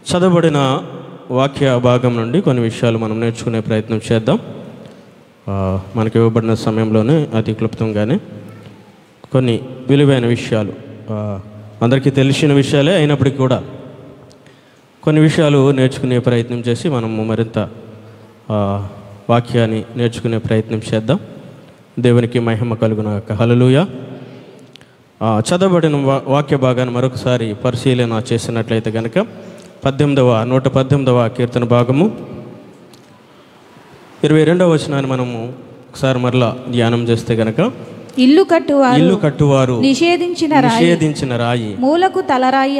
చదవబడిన వాక్య భాగం నుండి కొన్ని విషయాలు మనం నేర్చుకునే ప్రయత్నం చేద్దాం. మనకి ఇవ్వబడిన సమయంలోనే అతి క్లుప్తంగానే కొన్ని విలువైన విషయాలు, అందరికీ తెలిసిన విషయాలే అయినప్పటికీ కూడా కొన్ని విషయాలు నేర్చుకునే ప్రయత్నం చేసి మనము మరింత వాక్యాన్ని నేర్చుకునే ప్రయత్నం చేద్దాం. దేవునికి మహిమ కలుగునాక. హల్లెలూయా. చదవబడిన వాక్య భాగాన్ని మరొకసారి పరిశీలన చేసినట్లయితే కనుక 118వ కీర్తన భాగము 22వ వచనాన్ని మనము ఒకసారి మరలా ధ్యానం చేస్తే కనుక, ఇల్లు కట్టువారు నిషేధించిన రాయి మూలకు తలరాయి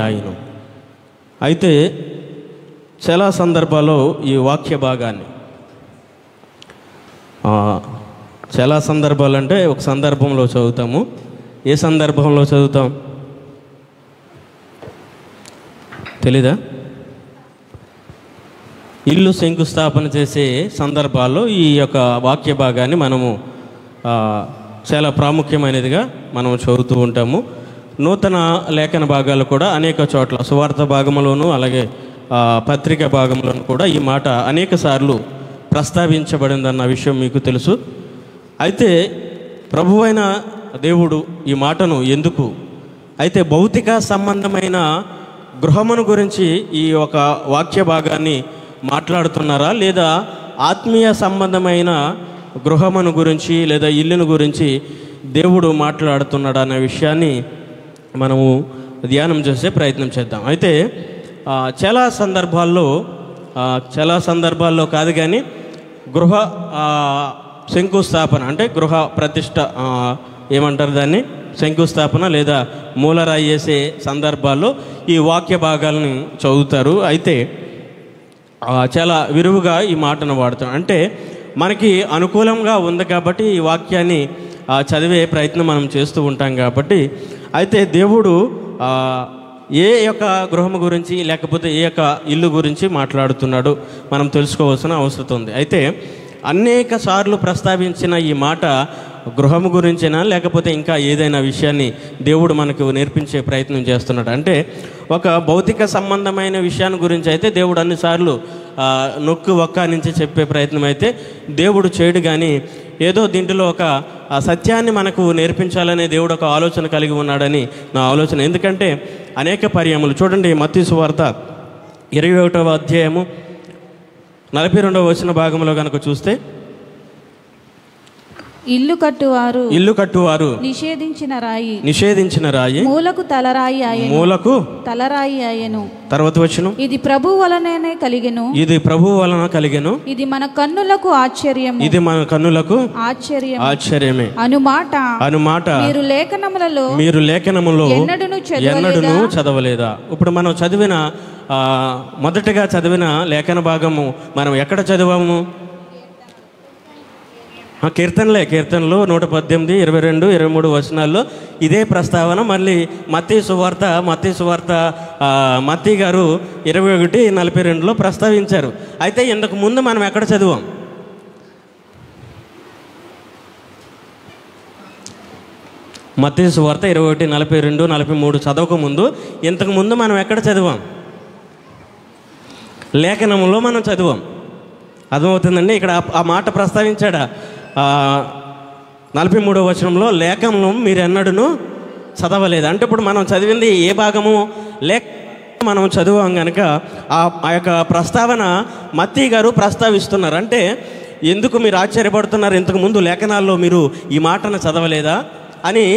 ఆయను. అయితే చాలా సందర్భాల్లో ఈ వాక్య భాగాన్ని, చాలా సందర్భాలు అంటే ఒక సందర్భంలో చదువుతాము. ఏ సందర్భంలో చదువుతాం తెలీదా? ఇల్లు శంకుస్థాపన చేసే సందర్భాల్లో ఈ యొక్క వాక్య భాగాన్ని మనము చాలా ప్రాముఖ్యమైనదిగా మనం చదువుతూ ఉంటాము. నూతన లేఖన భాగాలు కూడా అనేక చోట్ల, సువార్త భాగంలోనూ అలాగే పత్రిక భాగంలోనూ కూడా ఈ మాట అనేక సార్లు ప్రస్తావించబడిందన్న విషయం మీకు తెలుసు. అయితే ప్రభువైన దేవుడు ఈ మాటను ఎందుకు, అయితే భౌతిక సంబంధమైన గృహమును గురించి ఈ ఒక వాక్య భాగాన్ని మాట్లాడుతున్నారా, లేదా ఆత్మీయ సంబంధమైన గృహమును గురించి లేదా ఇల్లును గురించి దేవుడు మాట్లాడుతున్నాడు అనే విషయాన్ని మనము ధ్యానం చేసే ప్రయత్నం చేద్దాం. అయితే చాలా సందర్భాల్లో కాదు కానీ గృహ శంకుస్థాపన అంటే గృహ ప్రతిష్ట ఏమంటారు దాన్ని, శంకుస్థాపన లేదా మూలరాయి వేసే సందర్భాల్లో ఈ వాక్య భాగాలను చదువుతారు. అయితే చాలా విరువుగా ఈ మాటను వాడుతాం. అంటే మనకి అనుకూలంగా ఉంది కాబట్టి ఈ వాక్యాన్ని చదివే ప్రయత్నం మనం చేస్తూ ఉంటాం కాబట్టి, అయితే దేవుడు ఏ యొక్క గృహం గురించి లేకపోతే ఏ యొక్క ఇల్లు గురించి మాట్లాడుతున్నాడు మనం తెలుసుకోవాల్సిన అవసరం ఉంది. అయితే అనేక సార్లు ప్రస్తావించిన ఈ మాట గృహము గురించేనా లేకపోతే ఇంకా ఏదైనా విషయాన్ని దేవుడు మనకు నేర్పించే ప్రయత్నం చేస్తున్నాడు అంటే, ఒక భౌతిక సంబంధమైన విషయాన్ని గురించి అయితే దేవుడు అన్నిసార్లు నొక్కు ఒక్క నుంచి చెప్పే ప్రయత్నం అయితే దేవుడు చేయడు. కానీ ఏదో దీంట్లో ఒక సత్యాన్ని మనకు నేర్పించాలనే దేవుడు ఒక ఆలోచన కలిగి ఉన్నాడని నా ఆలోచన. ఎందుకంటే అనేక పర్యాయములు చూడండి, మత్తయి సువార్త 21వ అధ్యాయము 42వ వచన భాగంలో కనుక చూస్తే, ఇల్లు కట్టువారు నిషేధించిన రాయి మూలకు తలరాయి ఆయను. తర్వాత వచనం, ఇది ప్రభువు వలన కలిగెను, ఇది మన కన్నులకు ఆశ్చర్యమే అనుమాట మీరు లేఖనములో ఎన్నడూను చదవలేదా? ఇప్పుడు మనం చదివిన మొదటగా చదివిన లేఖన భాగము మనం ఎక్కడ చదివాము? కీర్తనలో 118, 22, 23 వచనాల్లో ఇదే ప్రస్తావన మళ్ళీ మత్తయి సువార్త మత్తయి గారు 21:42లో ప్రస్తావించారు. అయితే ఇంతకు ముందు మనం ఎక్కడ చదివాం? మత్తయి సువార్త 21, 42, 43 చదవకముందు ఇంతకుముందు మనం ఎక్కడ చదివాం? లేఖనంలో మనం చదివాం. అర్థమవుతుందండి? ఇక్కడ ఆ మాట ప్రస్తావించాడా? 43వ వచనంలో లేఖనం మీరు ఎన్నడూను చదవలేదు. అంటే ఇప్పుడు మనం చదివింది ఏ భాగము? మనం చదివాం కనుక ఆ యొక్క ప్రస్తావన మత్తయి గారు ప్రస్తావిస్తున్నారు. అంటే ఎందుకు మీరు ఆశ్చర్యపడుతున్నారు, ఇంతకుముందు లేఖనాల్లో మీరు ఈ మాటను చదవలేదా అని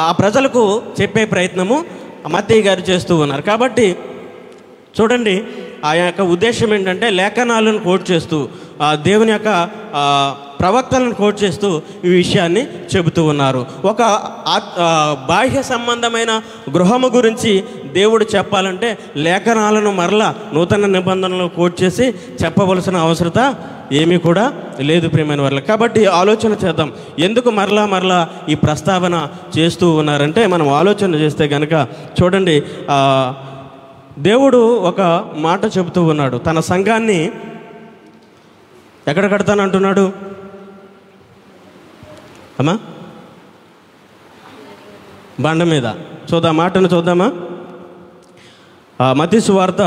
ఆ ప్రజలకు చెప్పే ప్రయత్నము మత్తయి గారు చేస్తూ ఉన్నారు. కాబట్టి చూడండి, ఆ యొక్క ఉద్దేశం ఏంటంటే లేఖనాలను కోట్ చేస్తూ దేవుని యొక్క ప్రవక్తలను కోట్ చేస్తూ ఈ విషయాన్ని చెబుతూ ఉన్నారు. ఒక బాహ్య సంబంధమైన గృహము గురించి దేవుడు చెప్పాలంటే లేఖనాలను మరలా నూతన నిబంధనలు కోట్ చేసి చెప్పవలసిన అవసరత ఏమీ కూడా లేదు ప్రియమైన వారు. కాబట్టి ఆలోచన చేద్దాం, ఎందుకు మరలా ఈ ప్రస్తావన చేస్తూ ఉన్నారంటే, మనం ఆలోచన చేస్తే కనుక చూడండి, దేవుడు ఒక మాట చెబుతూ ఉన్నాడు. తన సంఘాన్ని ఎక్కడ కడతానంటున్నాడు అమ్మా? బండ మీద. చూద్దాం, మాటను చూద్దామా? మత్తయి సువార్త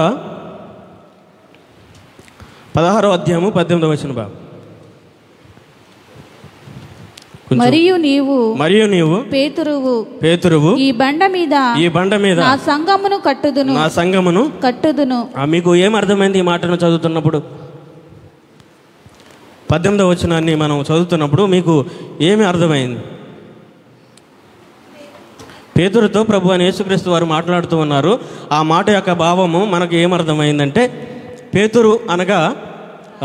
16వ అధ్యాయము 18వ వచనం భాగం. మరియు నీవు పేతురువు ఈ బండ మీద నా సంఘమును కట్టుదును. మీకు ఏం అర్థమైంది ఈ మాటను చదువుతున్నప్పుడు? 18వ వచనాన్ని మనం చదువుతున్నప్పుడు మీకు ఏమి అర్థమైంది? పేతురుతో ప్రభు అని యేసుక్రీస్తు వారు మాట్లాడుతూ ఉన్నారు. ఆ మాట యొక్క భావము మనకు ఏమర్థమైందంటే, పేతురు అనగా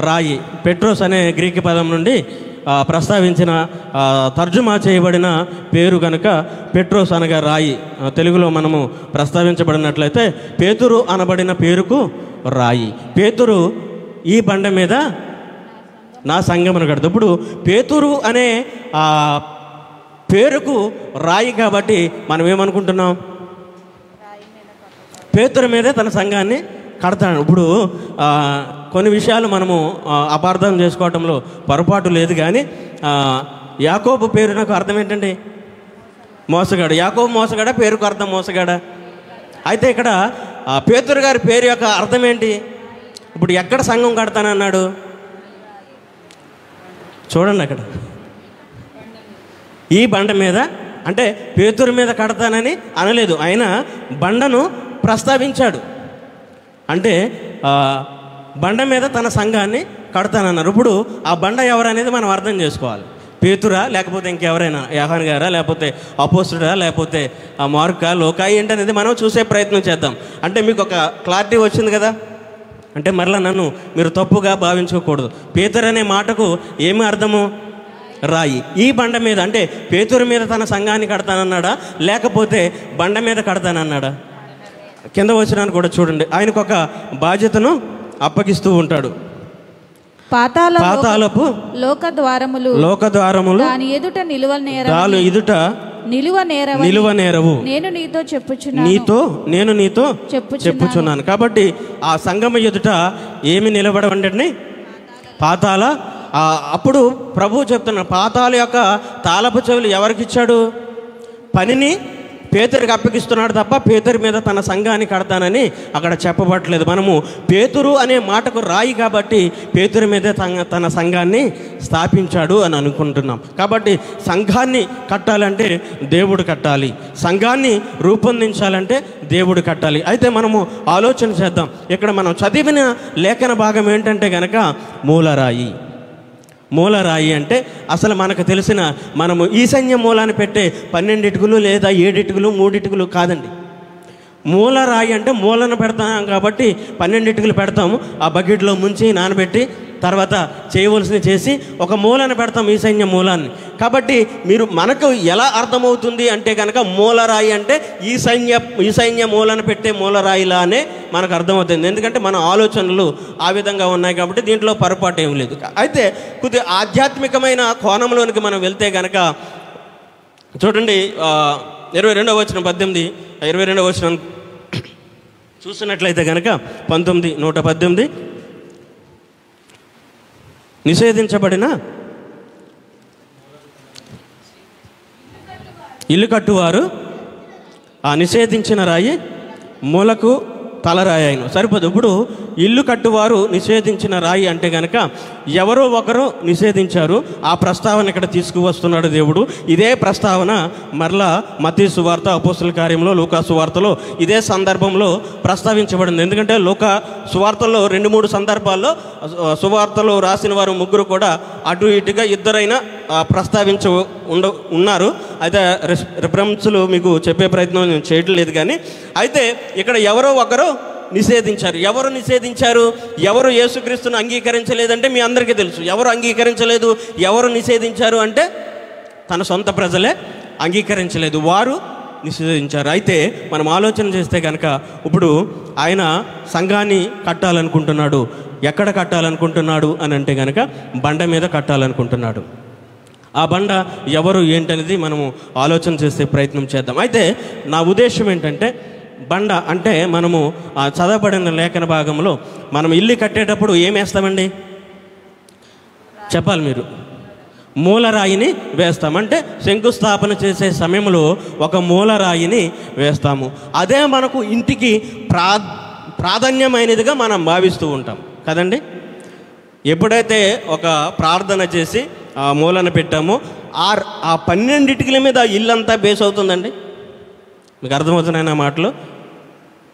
రాయి. పెట్రోస్ అనే గ్రీక్ పదం నుండి ప్రస్తావించిన తర్జుమా చేయబడిన పేరు కనుక పెట్రోస్ అనగా రాయి. తెలుగులో మనము ప్రస్తావించబడినట్లయితే పేతురు అనబడిన పేరుకు రాయి. పేతురు ఈ బండ మీద నా సంఘమును కడతాడు. ఇప్పుడు పేతురు అనే పేరుకు రాయి కాబట్టి మనం ఏమనుకుంటున్నాం? పేతురు మీదే తన సంఘాన్ని కడతాడు. ఇప్పుడు కొన్ని విషయాలు మనము అపార్థం చేసుకోవటంలో పొరపాటు లేదు, కానీ యాకోబు పేరు నాకు అర్థం ఏంటండి? మోసగాడు. యాకోబు మోసగాడ, పేరుకు అర్థం మోసగాడ. అయితే ఇక్కడ పేతురు గారి పేరు యొక్క అర్థం ఏంటి? ఇప్పుడు ఎక్కడ సంఘం కడతానన్నాడు చూడండి. అక్కడ ఈ బండ మీద అంటే పేతురు మీద కడతానని అనలేదు, ఆయన బండను ప్రస్తావించాడు. అంటే బండ మీద తన సంఘాన్ని కడతానన్నారు. ఇప్పుడు ఆ బండ ఎవరనేది మనం అర్థం చేసుకోవాలి. పేతురా, లేకపోతే ఇంకెవరైనా, యోహాను గారా, లేకపోతే అపోస్తుడా, లేకపోతే మార్కా, లోకా ఏంటనేది మనం చూసే ప్రయత్నం చేద్దాం. అంటే మీకు ఒక క్లారిటీ వచ్చింది కదా. అంటే మరలా నన్ను మీరు తప్పుగా భావించకూడదు. పేతురు అనే మాటకు ఏమి అర్థము? రాయి. ఈ బండ మీద అంటే పేతురు మీద తన సంఘాన్ని కడతానన్నాడా, లేకపోతే బండ మీద కడతానన్నాడా? కింద వచనాన్ని కూడా చూడండి. ఆయనకు ఒక బాధ్యతను అప్పగిస్తూ ఉంటాడు. పాతాళపు లోకద్వారములు దాని ఎదుట నిలువ నేరవు నేను నీతో చెప్పుచున్నాను. కాబట్టి ఆ సంఘము ఎదుట ఏమి నిలబడవండి? పాతాళ. అప్పుడు ప్రభువు చెప్తున్నాడు, పాతాళ యొక్క తాళపు చెవులు ఎవరికి ఇచ్చాడు? పనిని పేతురికి అప్పగిస్తున్నాడు తప్ప పేతురు మీద తన సంఘాన్ని కడతానని అక్కడ చెప్పబట్టలేదు. మనము పేతురు అనే మాటకు రాయి కాబట్టి పేతురు మీదే తన సంఘాన్ని స్థాపించాడు అని అనుకుంటున్నాం. కాబట్టి సంఘాన్ని కట్టాలంటే దేవుడు కట్టాలి, సంఘాన్ని రూపొందించాలంటే దేవుడు కట్టాలి. అయితే మనము ఆలోచన చేద్దాం. ఇక్కడ మనం చదివిన లేఖన భాగం ఏంటంటే కనుక మూలరాయి. మూలరాయి అంటే అసలు మనకు తెలిసిన మనము ఈశాన్య మూలాన్ని పెట్టే 12 ఇటుకలు లేదా 7 ఇటుకలు 3 ఇటుకలు కాదండి. మూలరాయి అంటే మూలను పెడతాం కాబట్టి 12 ఇటుకలు పెడతాము. ఆ బకెట్లో ముంచి నానబెట్టి తర్వాత చేయవలసినవి చేసి ఒక మూలను పెడతాం, ఈశాన్య మూలాన్ని. కాబట్టి మీరు మనకు ఎలా అర్థమవుతుంది అంటే కనుక మూలరాయి అంటే ఈశాన్య మూలను పెట్టే మూలరాయిలానే మనకు అర్థమవుతుంది. ఎందుకంటే మన ఆలోచనలు ఆ విధంగా ఉన్నాయి కాబట్టి దీంట్లో పొరపాటు ఏం లేదు. అయితే కొద్దిగా ఆధ్యాత్మికమైన కోణంలోనికి మనం వెళ్తే కనుక చూడండి, 22వ వచనం 22వ వచనం చూసినట్లయితే కనుక 118 నిషేధించబడిన ఇల్లు కట్టువారు ఆ నిషేధించిన రాయి మూలకు తలరాయి అయిన. సరిపోదు. ఇప్పుడు ఇల్లు కట్టువారు నిషేధించిన రాయి అంటే కనుక ఎవరో ఒకరు నిషేధించారు. ఆ ప్రస్తావన ఇక్కడ తీసుకువస్తున్నాడు దేవుడు. ఇదే ప్రస్తావన మరలా మత్తయి సువార్త, అపోస్తల కార్యంలో, లూకా సువార్తలో ఇదే సందర్భంలో ప్రస్తావించబడింది. ఎందుకంటే లూకా సువార్తల్లో 2-3 సందర్భాల్లో సువార్తలో రాసిన వారు 3 కూడా అటు ఇటుగా ఇద్దరైనా ఉన్నారు. అయితే రిఫరెన్స్లు మీకు చెప్పే ప్రయత్నం నేను చేయట్లేదు. కానీ అయితే ఇక్కడ ఎవరో ఒకరు నిషేధించారు. ఎవరు నిషేధించారు? ఎవరు యేసుక్రీస్తును అంగీకరించలేదంటే మీ అందరికీ తెలుసు. ఎవరు అంగీకరించలేదు, ఎవరు నిషేధించారు అంటే తన సొంత ప్రజలే అంగీకరించలేదు, వారు నిషేధించారు. అయితే మనం ఆలోచన చేస్తే కనుక ఇప్పుడు ఆయన సంఘాన్ని కట్టాలనుకుంటున్నాడు. ఎక్కడ కట్టాలనుకుంటున్నాడు అని అంటే కనుక బండ మీద కట్టాలనుకుంటున్నాడు. ఆ బండ ఎవరు ఏంటనేది మనము ఆలోచన చేసే ప్రయత్నం చేద్దాం. అయితే నా ఉద్దేశం ఏంటంటే, బండ అంటే మనము చదవబడిన లేఖన భాగంలో మనం ఇల్లు కట్టేటప్పుడు ఏం వేస్తామండి? చెప్పాలి మీరు. మూలరాయిని వేస్తాం. అంటే శంకుస్థాపన చేసే సమయంలో ఒక మూలరాయిని వేస్తాము. అదే మనకు ఇంటికి ప్రాధాన్యమైనదిగా మనం భావిస్తూ ఉంటాం కదండి. ఎప్పుడైతే ఒక ప్రార్థన చేసి ఆ మూలన పెట్టామో ఆ 12 ఇటుకల మీద ఇల్లంతా బేస్ అవుతుందండి. మీకు అర్థమవుతున్నాయి నా మాటలు?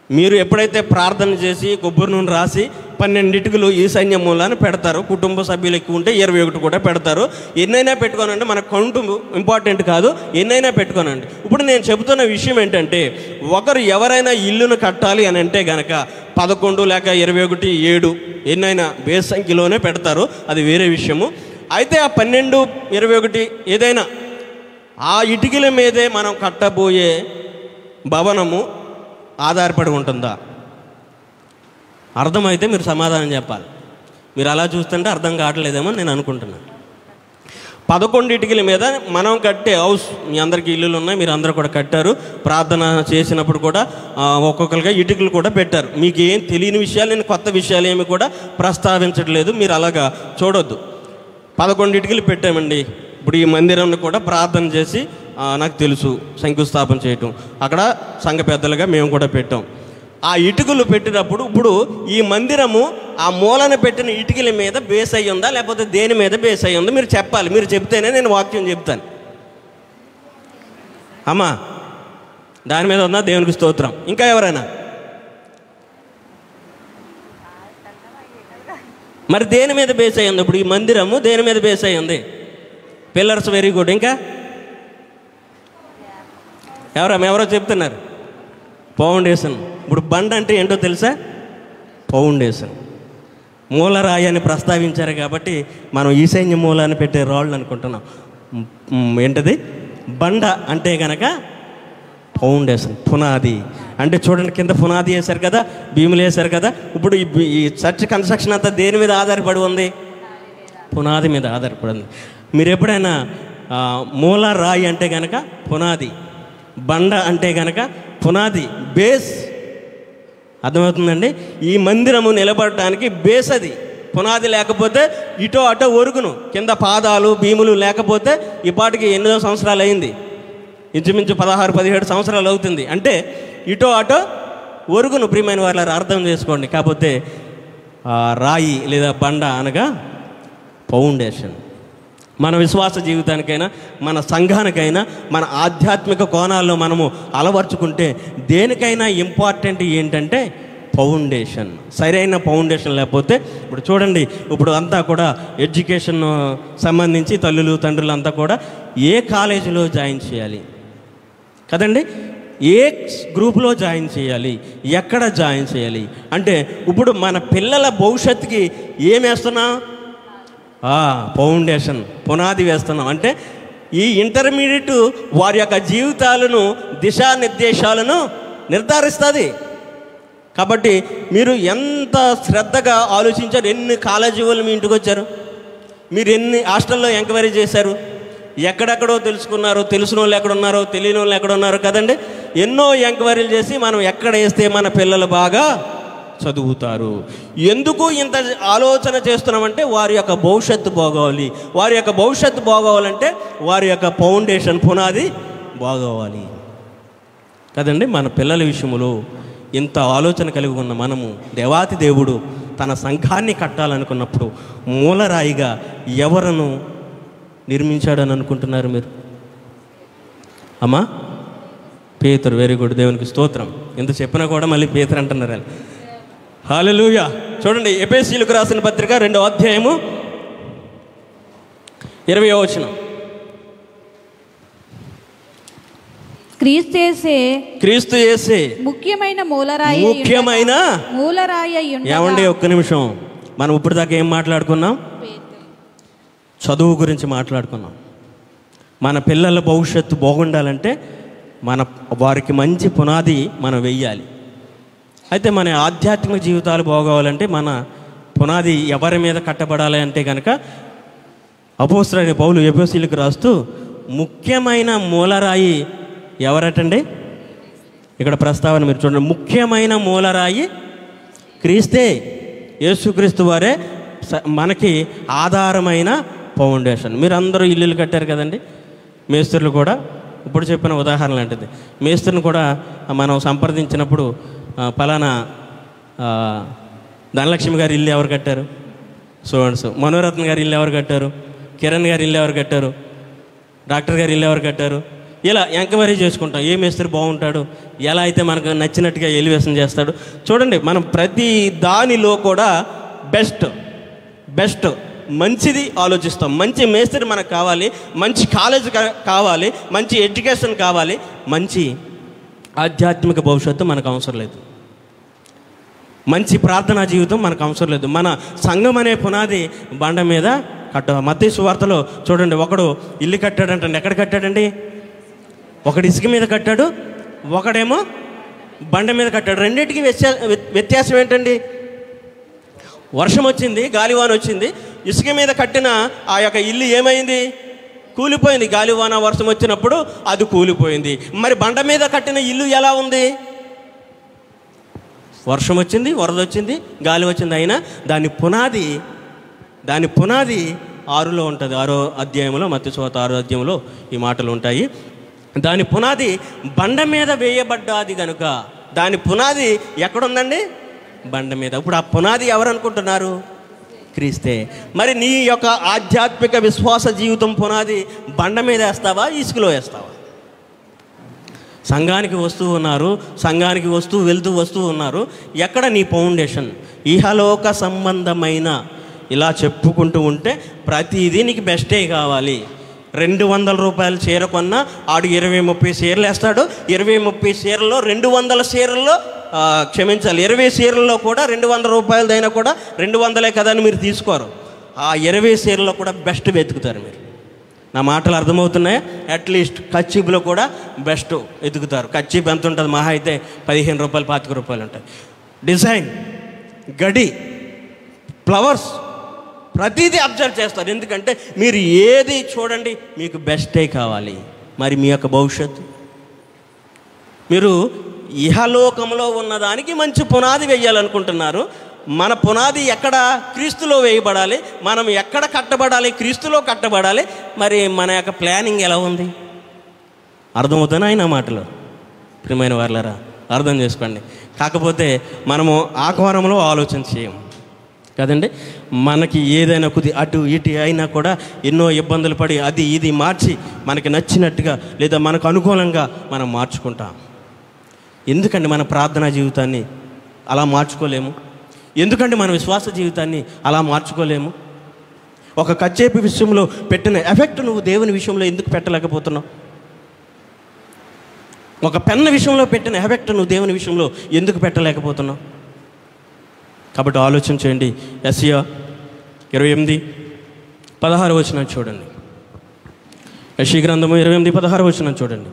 మీరు ఎప్పుడైతే ప్రార్థన చేసి కొబ్బరి నూనె రాసి 12 ఇటుకలు ఈశాన్య మూలాన్ని పెడతారు, కుటుంబ సభ్యులు ఎక్కువ ఉంటే 21 కూడా పెడతారు. ఎన్నైనా పెట్టుకోనండి, మన కౌంట్ ఇంపార్టెంట్ కాదు, ఎన్నైనా పెట్టుకోనండి. ఇప్పుడు నేను చెబుతున్న విషయం ఏంటంటే, ఒకరు ఎవరైనా ఇల్లును కట్టాలి అని అంటే గనక 11 లేక 21, 7 ఎన్నైనా బేస్ సంఖ్యలోనే పెడతారు, అది వేరే విషయము. అయితే ఆ 12, 21 ఏదైనా ఆ ఇటుకల మీదే మనం కట్టబోయే భవనము ఆధారపడి ఉంటుందా? అర్థమైతే మీరు సమాధానం చెప్పాలి. మీరు అలా చూస్తుంటే అర్థం కావట్లేదేమో నేను అనుకుంటున్నాను. 11 ఇటుకల మీద మనం కట్టే హౌస్, మీ అందరికీ ఇల్లులు ఉన్నాయి, మీరు అందరూ కూడా కట్టారు. ప్రార్థన చేసినప్పుడు కూడా ఒక్కొక్కరిగా ఇటుకలు కూడా పెట్టారు. మీకు ఏం తెలియని విషయాలు, నేను కొత్త విషయాలు ఏమి కూడా ప్రస్తావించట్లేదు, మీరు అలాగా చూడొద్దు. 11 ఇటుకలు పెట్టామండి. ఇప్పుడు ఈ మందిరాన్ని కూడా ప్రార్థన చేసి నాకు తెలుసు శంకుస్థాపన చేయటం, అక్కడ సంఘ పెద్దలుగా మేము కూడా పెట్టాం. ఆ ఇటుకలు పెట్టినప్పుడు ఇప్పుడు ఈ మందిరము ఆ మూలన పెట్టిన ఇటుకల మీద బేస్ అయ్యి ఉందా లేకపోతే దేని మీద బేస్ అయ్యి ఉందో మీరు చెప్పాలి. మీరు చెప్తేనే నేను వాక్యం చెప్తాను. అమ్మా దాని మీద ఉందా? దేవునికి స్తోత్రం. ఇంకా ఎవరైనా? మరి దేని మీద బేస్ అయ్యి ఉంది? ఇప్పుడు ఈ మందిరము దేని మీద బేస్ అయ్యి ఉంది? Pillars very good. ఇంకా ఎవరో చెప్తున్నారు? ఫౌండేషన్. ఇప్పుడు బండ అంటే ఏంటో తెలుసా? ఫౌండేషన్. మూలరాయి అని ప్రస్తావించారు కాబట్టి మనం ఈశాన్య మూలాన్ని పెట్టే రాళ్ళు అనుకుంటున్నాం. ఏంటది? బండ అంటే కనుక ఫౌండేషన్, పునాది. అంటే చూడండి, కింద పునాది వేశారు కదా, భీములు వేశారు కదా. ఇప్పుడు ఈ చర్చ్ కన్స్ట్రక్షన్ అంతా దేని మీద ఆధారపడి ఉంది? పునాది మీద ఆధారపడి ఉంది. మీరు ఎప్పుడైనా మూల రాయి అంటే కనుక పునాది, బండ అంటే కనుక పునాది, బేస్. అర్థమవుతుందండి? ఈ మందిరము నిలబడటానికి బేస్ అది. పునాది లేకపోతే ఇటో అటో ఒరుగును. కింద పాదాలు భీములు లేకపోతే ఇప్పటికి ఎన్నో సంవత్సరాలు అయింది, ఇంచుమించు 16-17 సంవత్సరాలు అవుతుంది. అంటే ఇటో అటో ఒరుగును. ప్రియమైన వాళ్ళ అర్థం చేసుకోండి. కాకపోతే రాయి లేదా బండ అనగా ఫౌండేషన్. మన విశ్వాస జీవితానికైనా మన సంఘానికైనా మన ఆధ్యాత్మిక కోణాల్లో మనము అలవర్చుకుంటే దేనికైనా ఇంపార్టెంట్ ఏంటంటే ఫౌండేషన్. సరైన ఫౌండేషన్ లేకపోతే ఇప్పుడు చూడండి, ఇప్పుడు అంతా కూడా ఎడ్యుకేషన్ సంబంధించి తల్లులు తండ్రులు అంతా కూడా ఏ కాలేజీలో జాయిన్ చేయాలి కదండి, ఏ గ్రూప్లో జాయిన్ చేయాలి, ఎక్కడ జాయిన్ చేయాలి అంటే ఇప్పుడు మన పిల్లల భవిష్యత్తుకి ఏం వేస్తున్నాం? ఫౌండేషన్, పునాది వేస్తున్నాం. అంటే ఈ ఇంటర్మీడియట్ వారి యొక్క జీవితాలను, దిశానిర్దేశాలను నిర్ధారిస్తుంది. కాబట్టి మీరు ఎంత శ్రద్ధగా ఆలోచించారు? ఎన్ని కాలేజీ వాళ్ళు మీ ఇంటికి వచ్చారు? మీరు ఎన్ని హాస్టల్లో ఎంక్వైరీ చేశారు? ఎక్కడెక్కడో తెలుసుకున్నారు, తెలిసిన వాళ్ళు ఎక్కడున్నారో, తెలియని వాళ్ళు ఎక్కడున్నారో కదండి. ఎన్నో ఎంక్వైరీలు చేసి మనం ఎక్కడ వేస్తే మన పిల్లలు బాగా చదువుతారు. ఎందుకు ఇంత ఆలోచన చేస్తున్నామంటే వారి యొక్క భవిష్యత్తు బాగోవాలి. వారి యొక్క భవిష్యత్తు బాగోవాలంటే వారి యొక్క ఫౌండేషన్, పునాది బాగోవాలి కదండి. మన పిల్లల విషయంలో ఇంత ఆలోచన కలిగి ఉన్న మనము, దేవాతి దేవుడు తన సంఘాన్ని కట్టాలనుకున్నప్పుడు మూలరాయిగా ఎవరను నిర్మించాడని అనుకుంటున్నారు మీరు? అమ్మా పేతురు. వెరీ గుడ్, దేవునికి స్తోత్రం. ఎంత చెప్పినా కూడా మళ్ళీ పేతురు అంటున్నారు. హల్లెలూయా. చూడండి, ఎఫెసీయులకు రాసిన పత్రిక 2వ అధ్యాయము 20వ వచనం. క్రీస్తు యేసే ముఖ్యమైన మూలరాయి. ఏమండి ఒక్క నిమిషం, మనం ఇప్పుడు దాకా ఏం మాట్లాడుకున్నాం? చదువు గురించి మాట్లాడుకున్నాం. మన పిల్లల భవిష్యత్తు బాగుండాలంటే వారికి మంచి పునాది మనం వెయ్యాలి. అయితే మన ఆధ్యాత్మిక జీవితాలు బాగోవాలంటే మన పునాది ఎవరి మీద కట్టబడాలి అంటే కనుక అపోస్తలుడైన పౌలు ఎఫెసీయులకు రాస్తూ ముఖ్యమైన మూలరాయి ఎవరటండి? ఇక్కడ ప్రస్తావన మీరు చూడండి. ముఖ్యమైన మూలరాయి క్రీస్తే, యేసుక్రీస్తు వారే మనకి ఆధారమైన ఫౌండేషన్. మీరు అందరూ ఇల్లులు కట్టారు కదండి, మేస్త్రులు కూడా ఇప్పుడు చెప్పిన ఉదాహరణ లాంటిది. మేస్త్రిని కూడా మనం సంప్రదించినప్పుడు పలానా ధనలక్ష్మి గారి ఇల్లు ఎవరు కట్టారు, సో మనోరత్న గారి ఇల్లు ఎవరు కట్టారు, కిరణ్ గారి ఇల్లు ఎవరు కట్టారు, డాక్టర్ గారి ఇల్లు ఎవరు కట్టారు, ఇలా ఎంక్వైరీ చేసుకుంటాం. ఏ మేస్త్రి బాగుంటాడు, ఎలా అయితే మనకు నచ్చినట్టుగా ఎలివేషన్ చేస్తాడు. చూడండి, మనం ప్రతి దానిలో కూడా బెస్ట్ మంచిది ఆలోచిస్తాం. మంచి మేస్త్రి మనకు కావాలి, మంచి కాలేజ్ కావాలి, మంచి ఎడ్యుకేషన్ కావాలి, మంచి ఆధ్యాత్మిక భవిష్యత్తు మనకు అవసరం లేదు, మంచి ప్రార్థనా జీవితం మనకు అవసరం లేదు. మన సంఘం అనే పునాది బండ మీద మత్తయి సువార్తలో చూడండి, ఒకడు ఇల్లు కట్టాడంటండి. ఎక్కడ కట్టాడండి? ఒకడు ఇసుక మీద కట్టాడు, ఒకడేమో బండ మీద కట్టాడు. రెండింటికి వ్యత్యాసం ఏంటండి? వర్షం వచ్చింది, గాలివాన వచ్చింది, ఇసుక మీద కట్టిన ఆ యొక్క ఇల్లు ఏమైంది? కూలిపోయింది. గాలివాన వర్షం వచ్చినప్పుడు అది కూలిపోయింది. మరి బండ మీద కట్టిన ఇల్లు ఎలా ఉంది? వర్షం వచ్చింది, వరద వచ్చింది, గాలి వచ్చింది, అయినా దాని పునాది 6లో ఉంటుంది. 6వ అధ్యాయంలో, మత్తయి సువార్త 6వ అధ్యాయంలో ఈ మాటలు ఉంటాయి. దాని పునాది బండ మీద వేయబడ్డాది కనుక దాని పునాది ఎక్కడుందండి? బండ మీద. ఇప్పుడు ఆ పునాది ఎవరు అనుకుంటున్నారు? క్రీస్తే. మరి నీ యొక్క ఆధ్యాత్మిక విశ్వాస జీవితం పునాది బండ మీద వేస్తావా, ఇసుకలో వేస్తావా? సంఘానికి వస్తూ ఉన్నారు, సంఘానికి వెళ్తూ ఉన్నారు. ఎక్కడ నీ ఫౌండేషన్? ఇహలోక సంబంధమైన ఇలా చెప్పుకుంటూ ఉంటే ప్రతిదీ నీకు బెస్టే కావాలి. 200 రూపాయలు చీర కొన్నా ఆడు 20-30 చీరలు వేస్తాడు. 20-30 చీరల్లో 200 చీరల్లో 20 చీరల్లో కూడా 200 రూపాయలదైనా కూడా 200 కదా అని మీరు తీసుకోరు. ఆ 20 చీరల్లో కూడా బెస్ట్ వెతుకుతారు మీరు. నా మాటలు అర్థమవుతున్నాయా? అట్లీస్ట్ కచ్చిబ్లో కూడా బెస్ట్ వెతుకుతారు. కచ్చిబ్ ఎంత ఉంటుంది? మహా అయితే 15 రూపాయలు 25 రూపాయలు ఉంటాయి. డిజైన్, గడి, ఫ్లవర్స్ ప్రతిదీ అబ్జర్వ్ చేస్తారు. ఎందుకంటే మీరు ఏది చూడండి మీకు బెస్టే కావాలి. మరి మీ యొక్క భవిష్యత్తు, మీరు ఇహలోకంలో ఉన్నదానికి మంచి పునాది వేయాలనుకుంటున్నారు. మన పునాది ఎక్కడ? క్రీస్తులో వేయబడాలి. మనం ఎక్కడ కట్టబడాలి? క్రీస్తులో కట్టబడాలి. మరి మన యొక్క ప్లానింగ్ ఎలా ఉంది? అర్థమవుతానా ఆయన మాటలు? ప్రియమైన వారులారా, అర్థం చేసుకోండి. కాకపోతే మనము ఆ కోణంలో ఆలోచన చేయం కదండి. మనకి ఏదైనా అటు ఇటు అయినా కూడా ఎన్నో ఇబ్బందులు పడి అది ఇది మార్చి మనకి నచ్చినట్టుగా లేదా మనకు అనుకూలంగా మనం మార్చుకుంటాం. ఎందుకండి మన ప్రార్థనా జీవితాన్ని అలా మార్చుకోలేము? ఎందుకంటే మన విశ్వాస జీవితాన్ని అలా మార్చుకోలేము? ఒక కచ్చేపి విషయంలో పెట్టిన ఎఫెక్ట్ నువ్వు దేవుని విషయంలో ఎందుకు పెట్టలేకపోతున్నావు? ఒక పెన్న విషయంలో పెట్టిన ఎఫెక్ట్ నువ్వు దేవుని విషయంలో ఎందుకు పెట్టలేకపోతున్నావు? కాబట్టి ఆలోచన చేయండి. యెషయా 28:16 వచనం చూడండి. యెషయా గ్రంథము 28:16 వచనం చూడండి.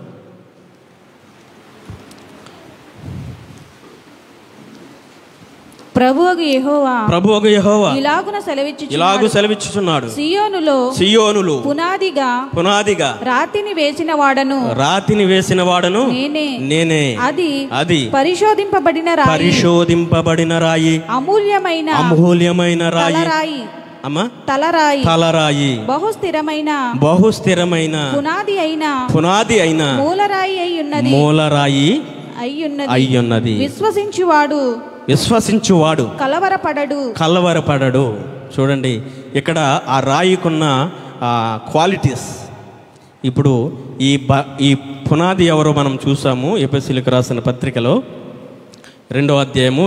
ప్రభువగు యెహోవా ఇలాగు సెలవిచ్చుచున్నాడు, సియోనులో పునాదిగా రాతిని వేసిన వాడను నేనే. అది పరిశోధింపబడిన రాయి, అమూల్యమైన రాయి, తలరాయి, బహుస్థిరమైన పునాది అయిన మూలరాయి అయ్యున్నది. విశ్వసించువాడు కలవరపడడు. చూడండి, ఇక్కడ ఆ రాయికున్న క్వాలిటీస్. ఇప్పుడు ఈ పునాది ఎవరో మనం చూసాము ఎఫెసీయులకు రాసిన పత్రికలో 2వ అధ్యాయము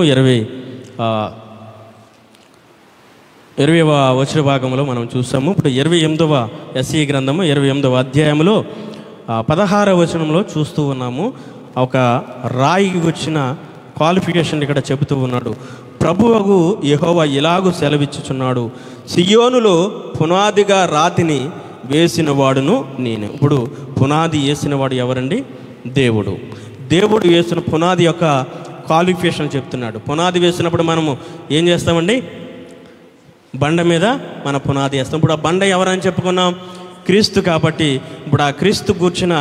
20వ వచన భాగంలో మనం చూసాము. ఇప్పుడు 28వ యెషయా గ్రంథము 28వ అధ్యాయంలో 16వ వచనంలో చూస్తూ ఉన్నాము. ఒక రాయికి వచ్చిన క్వాలిఫికేషన్ ఇక్కడ చెబుతూ ఉన్నాడు. ప్రభువగు యెహోవా ఇలాగు సెలవిచ్చుచున్నాడు, సియోనులో పునాదిగా రాతిని వేసిన వాడును నేను. ఇప్పుడు పునాది వేసినవాడు ఎవరండి? దేవుడు. దేవుడు వేసిన పునాది యొక్క క్వాలిఫికేషన్ చెప్తున్నాడు. పునాది వేసినప్పుడు మనము ఏం చేస్తామండి? బండ మీద మన పునాది వేస్తాం. ఇప్పుడు ఆ బండ ఎవరని చెప్పుకున్నాం? క్రీస్తు. కాబట్టి ఇప్పుడు ఆ క్రీస్తు కూర్చున్న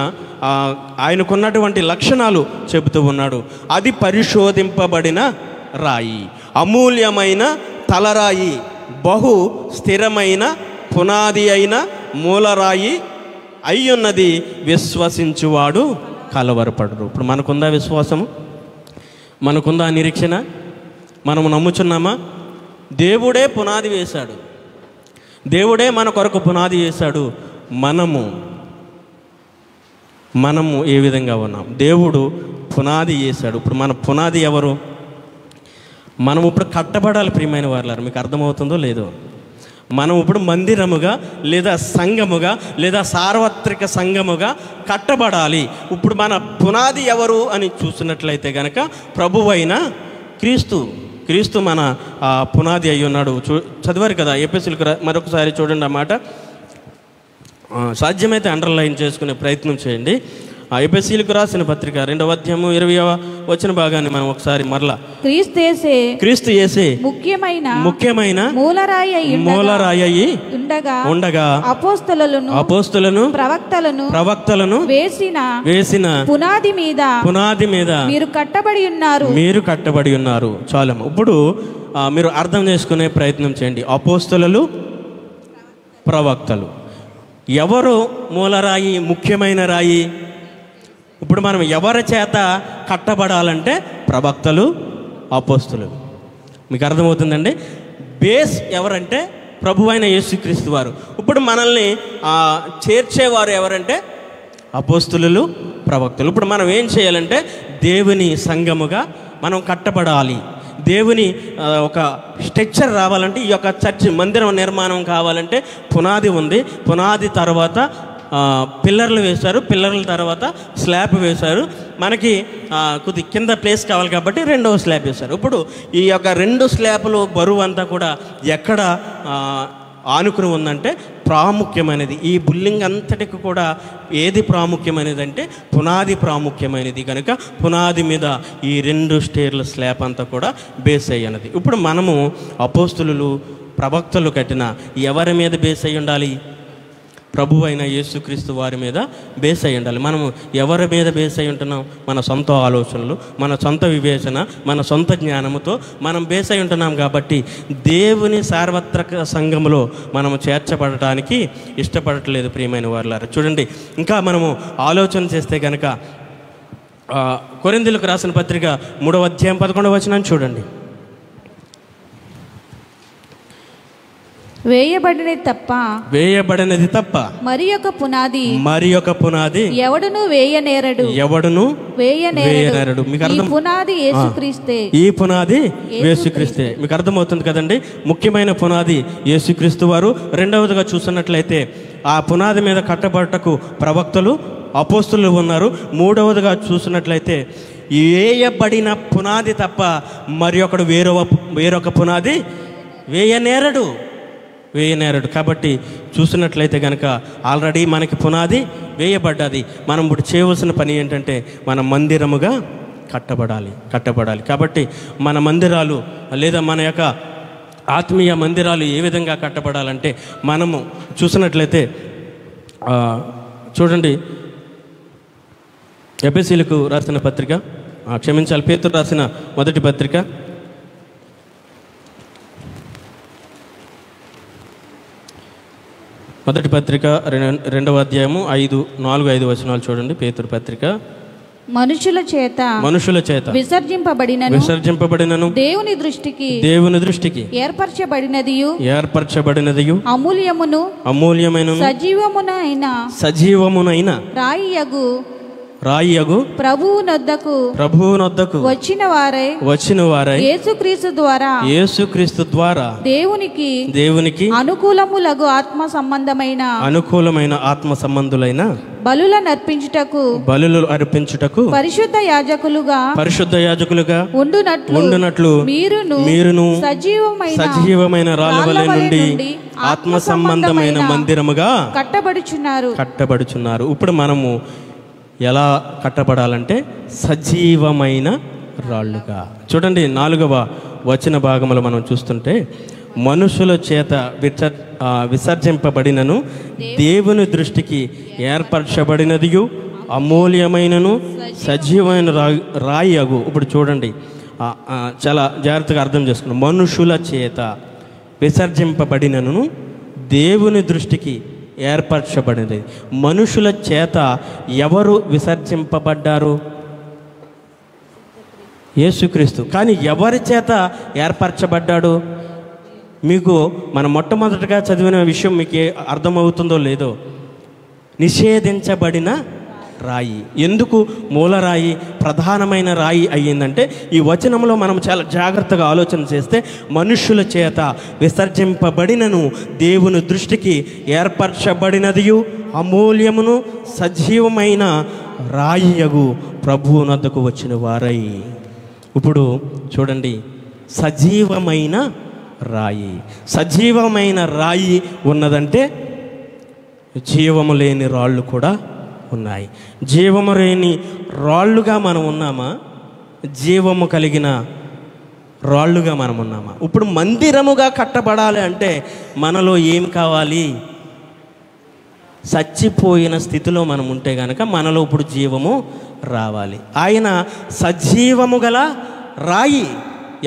ఆయనకున్నటువంటి లక్షణాలు చెబుతూ ఉన్నాడు. అది పరిశోధింపబడిన రాయి, అమూల్యమైన తలరాయి, బహు స్థిరమైన పునాది అయిన మూలరాయి అయ్యున్నది విశ్వసించువాడు కలవరపడరు. ఇప్పుడు మనకుందా విశ్వాసము? మనకుందా నిరీక్షణ? మనము నమ్ముచున్నామా? దేవుడే పునాది వేశాడు, దేవుడే మన కొరకు పునాది వేశాడు. మనము ఏ విధంగా ఉన్నాం? దేవుడు పునాది వేశాడు. ఇప్పుడు మన పునాది ఎవరు? మనం ఇప్పుడు కట్టబడాలి ప్రియమైన వారులారా. మీకు అర్థమవుతుందో లేదో? మనం ఇప్పుడు మందిరముగా లేదా సంఘముగా లేదా సార్వత్రిక సంఘముగా కట్టబడాలి. ఇప్పుడు మన పునాది ఎవరు అని చూసినట్లయితే కనుక ప్రభువైన క్రీస్తు మన పునాది అయి ఉన్నాడు. చదివారు కదా ఎఫెసీయులకు. మరొకసారి చూడండి ఆ మాట. సాధ్యమైతే అండర్లైన్ చేసుకునే ప్రయత్నం చేయండి. ఎఫెసీయులకు రాసిన పత్రిక 2వ అధ్యాయము 20వ వచన భాగాన్ని మనం ఒకసారి మరలా. క్రీస్తు యేసే ముఖ్యమైన మూలరాయి అయి ఉండగా అపోస్తలులను ప్రవక్తలను వేసిన పునాది మీద మీరు కట్టబడి ఉన్నారు. చాలమ్మ. ఇప్పుడు మీరు అర్థం చేసుకునే ప్రయత్నం చేయండి. అపోస్తలులు, ప్రవక్తలు. ఎవరు మూలరాయి, ముఖ్యమైన రాయి? ఇప్పుడు మనం ఎవరి చేత కట్టబడాలంటే ప్రవక్తలు, అపోస్తలులు. మీకు అర్థమవుతుందండి? బేస్ ఎవరంటే ప్రభువైన యేసుక్రీస్తు వారు. ఇప్పుడు మనల్ని చేర్చేవారు ఎవరంటే అపోస్తలులు, ప్రవక్తలు. ఇప్పుడు మనం ఏం చేయాలంటే దేవుని సంఘముగా మనం కట్టబడాలి. దేవుని ఒక స్ట్రక్చర్ రావాలంటే, ఈ యొక్క చర్చ్ మందిరం నిర్మాణం కావాలంటే పునాది ఉంది. పునాది తర్వాత పిల్లర్లు వేశారు, పిల్లర్ల తర్వాత స్లాబ్ వేశారు. మనకి కొద్ది కింద ప్లేస్ కావాలి కాబట్టి 2వ స్లాబ్ వేశారు. ఇప్పుడు ఈ యొక్క 2 స్లాబ్లు బరువు అంతా కూడా ఎక్కడ ఆనుకుని ఉందంటే ప్రాముఖ్యమైనది. ఈ బిల్డింగ్ అంతటికి కూడా ఏది ప్రాముఖ్యమైనది అంటే పునాది ప్రాముఖ్యమైనది. కనుక పునాది మీద ఈ 2 స్టేర్ల స్లాబ్ అంతా కూడా బేస్ అయ్యినది. ఇప్పుడు మనము అపోస్తలులు, ప్రవక్తలు కట్టిన ఎవరి మీద బేస్ అయ్యి ఉండాలి? ప్రభువైన యేసుక్రీస్తు వారి మీద బేస్ అయ్యి ఉండాలి. మనము ఎవరి మీద బేస్ అయి ఉంటున్నాం? మన సొంత ఆలోచనలు, మన సొంత వివేచన, మన సొంత జ్ఞానముతో మనం బేస్ అయి ఉంటున్నాం. కాబట్టి దేవుని సార్వత్రిక సంఘములో మనము చేర్చబడటానికి ఇష్టపడట్లేదు ప్రియమైన వారులారా. చూడండి, ఇంకా మనము ఆలోచన చేస్తే కనుక కొరింథీయులకు రాసిన పత్రిక 3వ అధ్యాయం 11వ వచనం చూడండి. వేయబడినది తప్ప మరి ఒక పునాది ఎవడును వేయనేరడు. మీకు అర్థం? ఈ పునాది యేసుక్రీస్తే. మీకు అర్థమవుతుంది కదండి? ముఖ్యమైన పునాది యేసుక్రీస్తు వారు. రెండవదిగా చూస్తున్నట్లయితే ఆ పునాది మీద కట్టబడటకు ప్రవక్తలు, అపోస్తలులు ఉన్నారు. మూడవదిగా చూసినట్లయితే వేయబడిన పునాది తప్ప మరి ఒకడు వేరొక పునాది వేయనేరడు. కాబట్టి చూసినట్లయితే కనుక ఆల్రెడీ మనకి పునాది వేయబడ్డది. మనం ఇప్పుడు చేయవలసిన పని ఏంటంటే మన మందిరముగా కట్టబడాలి. కాబట్టి మన మందిరాలు లేదా మన యొక్క ఆత్మీయ మందిరాలు ఏ విధంగా కట్టబడాలంటే మనము చూసినట్లయితే చూడండి, ఎఫెసీయులకు రాసిన పత్రిక, పేతురు రాసిన మొదటి పత్రిక 2వ అధ్యాయము 4-5 వచనాలు చూడండి. పేతురు పత్రిక. మనుషుల చేత విసర్జింపబడినను దేవుని దృష్టికి ఏర్పరచబడినదియు అమూల్యమైన సజీవమునైన రాయియగు ప్రభువునొద్దకు వచ్చిన వారై యేసుక్రీస్తు ద్వారా దేవునికి అనుకూలములగు అనుకూలమైన ఆత్మ సంబంధులైన బలులు అర్పించుటకు పరిశుద్ధ యాజకులుగా ఉండునట్లు మీరును సజీవమైన రాళ్ళ వలె నుండి ఆత్మ సంబంధమైన మందిరముగా కట్టబడుచున్నారు. ఇప్పుడు మనము ఎలా కట్టబడాలంటే సజీవమైన రాళ్ళుగా. చూడండి, 4వ వచన భాగంలో మనం చూస్తుంటే మనుషుల చేత విసర్జింపబడినను దేవుని దృష్టికి ఏర్పరచబడినదియు అమూల్యమైనను సజీవమైన రాయి అగు. ఇప్పుడు చూడండి, చాలా జాగ్రత్తగా అర్థం చేసుకున్నాం. మనుషుల చేత విసర్జింపబడినను దేవుని దృష్టికి ఏర్పరచబడినది. మనుషుల చేత ఎవరు విసర్జింపబడ్డారు? యేసుక్రీస్తు. కానీ ఎవరి చేత ఏర్పరచబడ్డాడు? మీకు మనం మొట్టమొదటిగా చదివిన విషయం మీకు అర్థమవుతుందో లేదో, నిషేధించబడిన రాయి. ఎందుకు మూలరాయి ప్రధానమైన రాయి అయ్యిందంటే, ఈ వచనంలో మనం చాలా జాగ్రత్తగా ఆలోచన చేస్తే, మనుషుల చేత విసర్జింపబడినను దేవుని దృష్టికి ఏర్పరచబడినదియు అమూల్యమును సజీవమైన రాయియగు ప్రభువునద్దకు వచ్చిన వారై. ఇప్పుడు చూడండి, సజీవమైన రాయి. సజీవమైన రాయి ఉన్నదంటే జీవము లేని రాళ్ళు కూడా ఉన్నాయి. జీవము లేని రాళ్ళుగా మనం ఉన్నామా? జీవము కలిగిన రాళ్ళుగా మనం ఉన్నామా? ఇప్పుడు మందిరముగా కట్టబడాలి అంటే మనలో ఏం కావాలి? చచ్చిపోయిన స్థితిలో మనం ఉంటే కనుక మనలో ఇప్పుడు జీవము రావాలి. ఆయన సజీవము గల రాయి.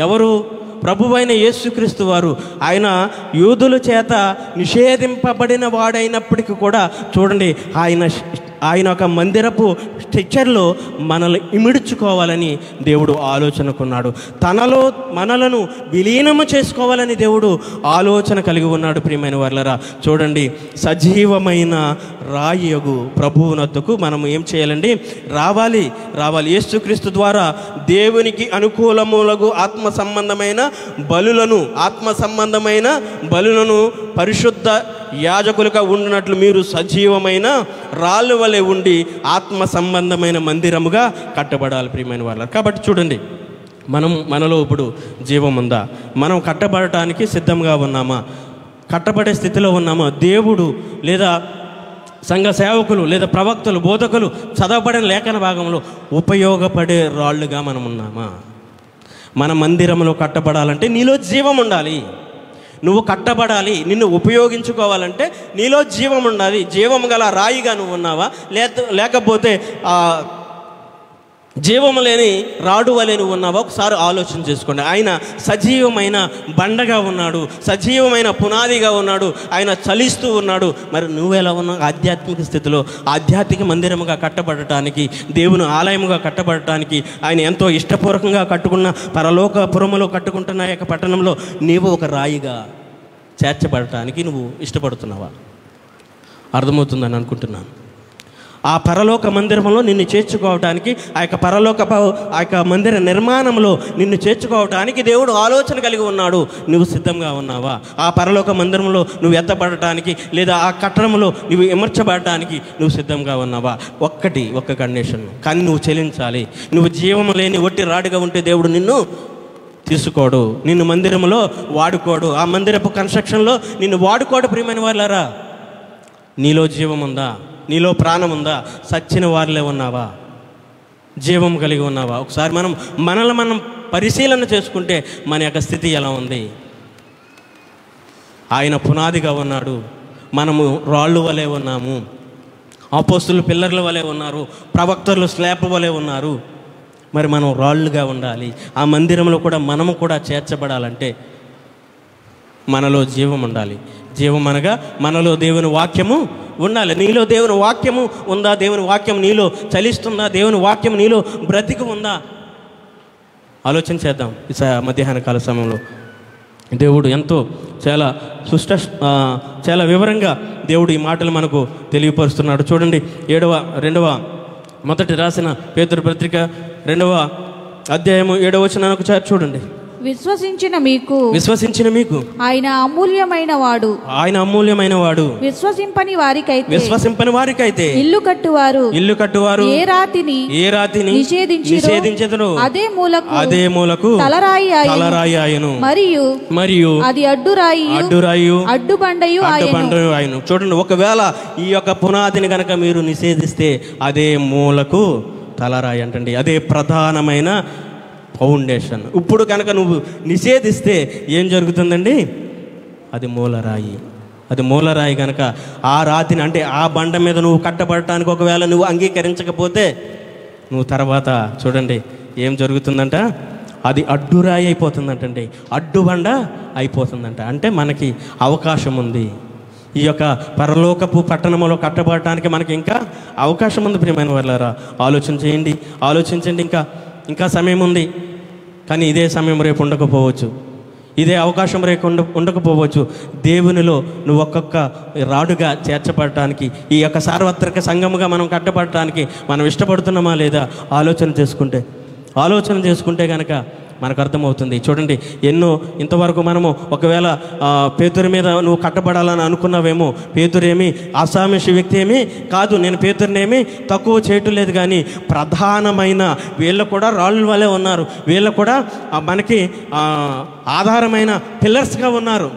ఎవరు? ప్రభువైన యేసుక్రీస్తు వారు. ఆయన యూదుల చేత నిషేధింపబడిన వాడైనప్పటికీ కూడా చూడండి, ఆయన ఒక మందిరపు స్ట్రక్చర్లో మనల్ని ఇమిడ్చుకోవాలని దేవుడు ఆలోచనకున్నాడు. తనలో మనలను విలీనము చేసుకోవాలని దేవుడు ఆలోచన కలిగి ఉన్నాడు. ప్రియమైన వారలారా, చూడండి, సజీవమైన రాయియగు ప్రభువునొద్దకు మనం ఏం చేయాలండి? రావాలి. యేసుక్రీస్తు ద్వారా దేవునికి అనుకూలములకు ఆత్మ సంబంధమైన బలులను పరిశుద్ధ యాజకులుగా ఉండినట్లు మీరు సజీవమైన రాళ్ళు వలె ఉండి ఆత్మ సంబంధమైన మందిరముగా కట్టబడాలి. ప్రియమైన వాళ్ళ. కాబట్టి చూడండి, మనలో ఇప్పుడు జీవం ఉందా? మనం కట్టబడటానికి సిద్ధంగా ఉన్నామా? కట్టబడే స్థితిలో ఉన్నామా? దేవుడు లేదా సంఘ సేవకులు లేదా ప్రవక్తలు, బోధకులు చదవబడిన లేఖన భాగంలో ఉపయోగపడే రాళ్ళుగా మనం ఉన్నామా? మన మందిరంలో కట్టబడాలంటే నీలో జీవం ఉండాలి. నువ్వు కట్టబడాలి. నిన్ను ఉపయోగించుకోవాలంటే నీలో జీవం ఉండాలి. జీవం గల రాయిగా నువ్వు ఉన్నావా? లేకపోతే జీవము లేని రాడు వలె నువ్వు ఉన్నావా? ఒకసారి ఆలోచన చేసుకోండి. ఆయన సజీవమైన బండగా ఉన్నాడు, సజీవమైన పునాదిగా ఉన్నాడు, ఆయన చలిస్తూ ఉన్నాడు. మరి నువ్వెలా ఉన్నావు? ఆధ్యాత్మిక స్థితిలో ఆధ్యాత్మిక మందిరముగా కట్టబడటానికి, దేవుని ఆలయముగా కట్టబడటానికి ఆయన ఎంతో ఇష్టపూర్వకంగా కట్టుకున్న పరలోకపురములో కట్టుకుంటున్న యొక్క పట్టణంలో నీవు ఒక రాయిగా చేర్చబడటానికి నువ్వు ఇష్టపడుతున్నావా? అర్థమవుతుందని అనుకుంటున్నాను. ఆ పరలోక మందిరంలో నిన్ను చేర్చుకోవటానికి, ఆ యొక్క మందిర నిర్మాణంలో నిన్ను చేర్చుకోవటానికి దేవుడు ఆలోచన కలిగి ఉన్నాడు. నువ్వు సిద్ధంగా ఉన్నావా? ఆ పరలోక మందిరంలో నువ్వు ఎత్తబడటానికి లేదా ఆ కట్టడంలో నువ్వు ఇమర్చబడటానికి నువ్వు సిద్ధంగా ఉన్నావా? ఒక్క కండిషన్, కానీ నువ్వు చెల్లించాలి. నువ్వు జీవం లేని ఒట్టి రాడుగా ఉంటే దేవుడు నిన్ను తీసుకోడు, నిన్ను మందిరంలో వాడుకోడు, ఆ మందిరపు కన్స్ట్రక్షన్లో నిన్ను వాడుకోడు. ప్రియమైన వాళ్ళారా, నీలో జీవం ఉందా? నీలో ప్రాణం ఉందా? సచ్చిన వారిలే ఉన్నావా? జీవం కలిగి ఉన్నావా? ఒకసారి మనం పరిశీలన చేసుకుంటే మన యొక్క స్థితి ఎలా ఉంది? ఆయన పునాదిగా ఉన్నాడు, మనము రాళ్ళు వలె ఉన్నాము. అపోస్తులు పిల్లర్ల వలె ఉన్నారు, ప్రవక్తలు స్లాబ్ వలె ఉన్నారు. మరి మనం రాళ్ళుగా ఉండాలి. ఆ మందిరంలో కూడా మనము కూడా చేర్చబడాలంటే మనలో జీవం ఉండాలి. జీవం అనగా మనలో దేవుని వాక్యము ఉండాలి. నీలో దేవుని వాక్యము ఉందా? దేవుని వాక్యం నీలో చలిస్తుందా? దేవుని వాక్యం నీలో బ్రతికి ఉందా? ఆలోచన చేద్దాం. ఈ మధ్యాహ్న కాల సమయంలో దేవుడు ఎంతో చాలా వివరంగా దేవుడు ఈ మాటలు మనకు తెలియపరుస్తున్నాడు. చూడండి, మొదటి రాసిన పేతురు పత్రిక 2వ అధ్యాయము 7వ వచనాన్ని ఒకసారి చూడండి. విశ్వసించిన మీకు ఆయన అమూల్యమైన వాడు. విశ్వసింపని వారికైతే ఇల్లు కట్టువారు ఏ రాతిని నిషేధించెదరో అదే మూలకు తలరాయి ఆయను, మరియు అది అడ్డురాయి అడ్డుబండయు ఆయను. చూడండి, ఒకవేళ ఈ యొక్క పునాదిని కనుక మీరు నిషేధిస్తే అదే మూలకు తలరాయి అంటండి. అదే ప్రధానమైన ఫౌండేషన్. ఇప్పుడు కనుక నువ్వు నిషేధిస్తే ఏం జరుగుతుందండి? అది మూలరాయి కనుక ఆ రాతిని, అంటే ఆ బండ మీద నువ్వు కట్టబడటానికి ఒకవేళ నువ్వు అంగీకరించకపోతే నువ్వు తర్వాత చూడండి ఏం జరుగుతుందంట? అది అడ్డురాయి అయిపోతుందంటండి, అడ్డుబండ అయిపోతుందంట. అంటే మనకి అవకాశం ఉంది. ఈ యొక్క పరలోకపు పట్టణంలో కట్టబడటానికి మనకి ఇంకా అవకాశం ఉంది ప్రియమైన వాళ్ళారా. ఆలోచన చేయండి, ఆలోచించండి. ఇంకా సమయం ఉంది. కానీ ఇదే సమయం రేపు ఉండకపోవచ్చు, ఇదే అవకాశం రేపు ఉండకపోవచ్చు. దేవునిలో నువ్వు ఒక్కొక్క రాడుగా చేర్చబడటానికి, ఈ యొక్క సార్వత్రిక సంఘముగా మనం కట్టబడటానికి మనం ఇష్టపడుతున్నామా లేదా ఆలోచన చేసుకుంటే కనుక మనకు అర్థమవుతుంది. చూడండి, ఇంతవరకు మనము ఒకవేళ పేతురు మీద నువ్వు కట్టబడాలని అనుకున్నావేమో. పేతురేమి అసామిషి వ్యక్తి ఏమీ కాదు. నేను పేతురునేమి తక్కువ చేయటం లేదు, కానీ ప్రధానమైన వీళ్ళు కూడా రాళ్ళ వలె ఉన్నారు. వీళ్ళు కూడా మనకి ఆధారమైన పిల్లర్స్గా ఉన్నారు.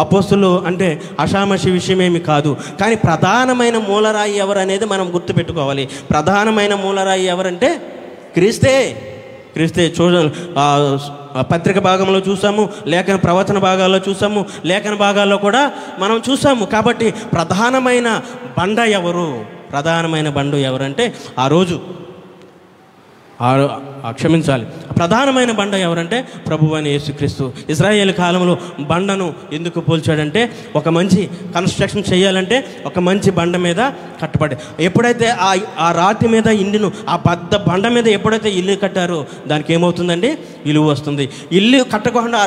అపోస్తులు అంటే అషామషి విషయమేమి కాదు. కానీ ప్రధానమైన మూలరాయి ఎవరు అనేది మనం గుర్తుపెట్టుకోవాలి. ప్రధానమైన మూలరాయి ఎవరంటే క్రీస్తే. చూడండి, పత్రిక భాగంలో చూసాము, లేఖన ప్రవచన భాగాల్లో చూసాము, లేఖన భాగాల్లో కూడా మనం చూసాము. కాబట్టి ప్రధానమైన బండ ఎవరంటే ఆ రోజు క్షమించాలి, ప్రధానమైన బండ ఎవరంటే ప్రభువైన యేసుక్రీస్తు. ఇశ్రాయేలు కాలంలో బండను ఎందుకు పోల్చాడంటే, ఒక మంచి కన్స్ట్రక్షన్ చేయాలంటే ఒక మంచి బండ మీద కట్టబడి, ఎప్పుడైతే ఆ రాతి మీద ఆ పెద్ద బండ మీద ఎప్పుడైతే ఇల్లు కట్టారో దానికి ఏమవుతుందండి, విలువ వస్తుంది. ఇల్లు కట్టకుండా ఆ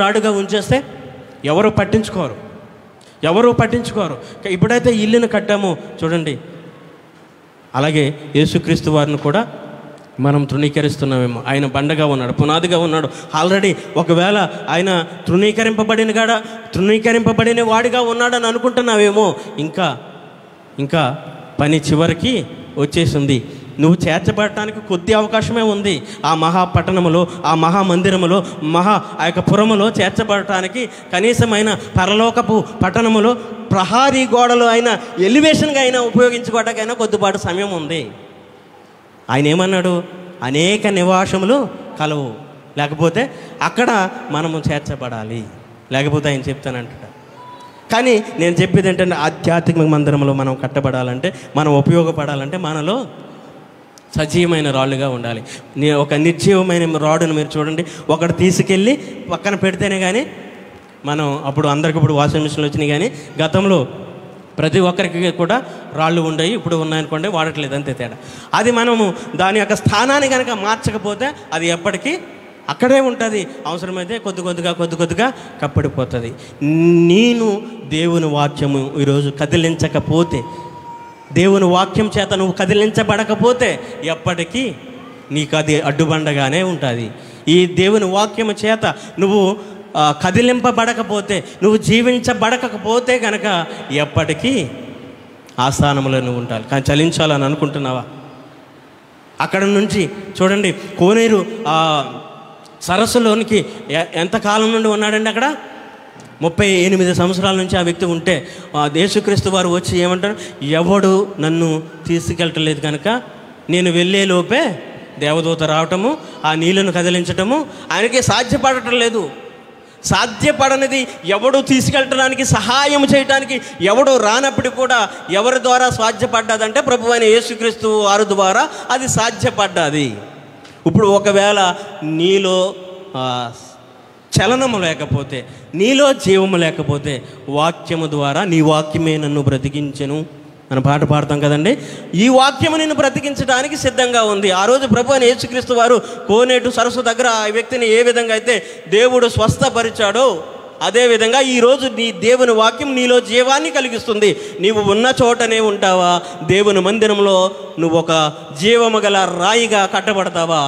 రాడుగా ఉంచేస్తే ఎవరు పట్టించుకోరు. ఎప్పుడైతే ఇల్లును కట్టామో చూడండి, అలాగే యేసుక్రీస్తు వారిని కూడా మనం తృణీకరిస్తున్నామేమో. ఆయన బండగా ఉన్నాడు, పునాదిగా ఉన్నాడు ఆల్రెడీ. ఒకవేళ ఆయన తృణీకరింపబడిన వాడిగా ఉన్నాడని అనుకుంటున్నావేమో. ఇంకా పని చివరికి వచ్చేసింది. నువ్వు చేర్చబడటానికి కొద్ది అవకాశమే ఉంది. ఆ మహాపట్టణములో, ఆ మహామందిరములో, ఆ యొక్క పురములో చేర్చబడటానికి కనీసమైన పరలోకపు పట్టణములో ప్రహారీ గోడలు అయినా ఎలివేషన్గా అయినా ఉపయోగించుకోవడానికైనా కొద్దిపాటు సమయం ఉంది. ఆయన ఏమన్నాడు, అనేక నివాసములు కలవు, లేకపోతే అక్కడ మనము చేర్చబడాలి, లేకపోతే ఆయన చెప్తానంటాడు. కానీ నేను చెప్పేది ఏంటంటే, ఆధ్యాత్మిక మందిరంలో మనం కట్టబడాలంటే, మనం ఉపయోగపడాలంటే మనలో సజీవమైన రాళ్ళుగా ఉండాలి. ఒక నిర్జీవమైన రాడును మీరు చూడండి, ఒకటి తీసుకెళ్ళి పక్కన పెడితేనే కానీ మనం, అప్పుడు అందరికి ఇప్పుడు వాషింగ్ మిషన్లు వచ్చినాయి, కానీ గతంలో ప్రతి ఒక్కరికి కూడా రాళ్ళు ఉండేవి. ఇప్పుడు ఉన్నాయనుకోండి, వాడట్లేదు, అంతే తేడా. అది మనము దాని యొక్క స్థానాన్ని కనుక మార్చకపోతే అది ఎప్పటికీ అక్కడే ఉంటుంది. అవసరమైతే కొద్దిగా కప్పడిపోతుంది. నేను దేవుని వాక్యము ఈరోజు కదిలించకపోతే, దేవుని వాక్యం చేత నువ్వు కదిలించబడకపోతే ఎప్పటికీ నీకు అది అడ్డుబండగానే ఉంటుంది. ఈ దేవుని వాక్యము చేత నువ్వు కదిలింపబడకపోతే, నువ్వు జీవించబడకపోతే కనుక ఎప్పటికీ ఆ స్థానంలో నువ్వు ఉంటావు. కానీ చలించాలని అనుకుంటున్నావా? అక్కడ నుంచి చూడండి, కోనేరు సరస్సులోనికి ఎంతకాలం నుండి ఉన్నాడండి? అక్కడ 38 సంవత్సరాల నుంచి ఆ వ్యక్తి ఉంటే, యేసుక్రీస్తు వారు వచ్చి ఏమంటారు, ఎవడు నన్ను తీసుకెళ్ళటలేదు కనుక నేను వెళ్ళే లోపే దేవదూత రావటము, ఆ నీళ్లను కదిలించటము ఆయనకి సాధ్యపడటం లేదు. సాధ్యపడనిది ఎవడు తీసుకెళ్ళటానికి, సహాయం చేయటానికి ఎవడు రానప్పటికీ కూడా ఎవరి ద్వారా సాధ్యపడ్డదంటే ప్రభువైన యేసుక్రీస్తు వారి ద్వారా అది సాధ్యపడ్డది. ఇప్పుడు ఒకవేళ నీలో చలనము లేకపోతే, నీలో జీవము లేకపోతే, వాక్యము ద్వారా నీ వాక్యమే నన్ను బ్రతికించెను అని పాట పాడతాం కదండి. ఈ వాక్యము నిన్ను బ్రతికించడానికి సిద్ధంగా ఉంది. ఆ రోజు ప్రభువైన యేసుక్రీస్తు వారు కోనేటు సరస్సు దగ్గర ఆ వ్యక్తిని ఏ విధంగా అయితే దేవుడు స్వస్థపరిచాడో, అదేవిధంగా ఈరోజు నీ దేవుని వాక్యం నీలో జీవాన్ని కలిగిస్తుంది. నీవు ఉన్న చోటనే ఉంటావా? దేవుని మందిరంలో నువ్వు ఒక జీవము గల రాయిగా కట్టబడతావా?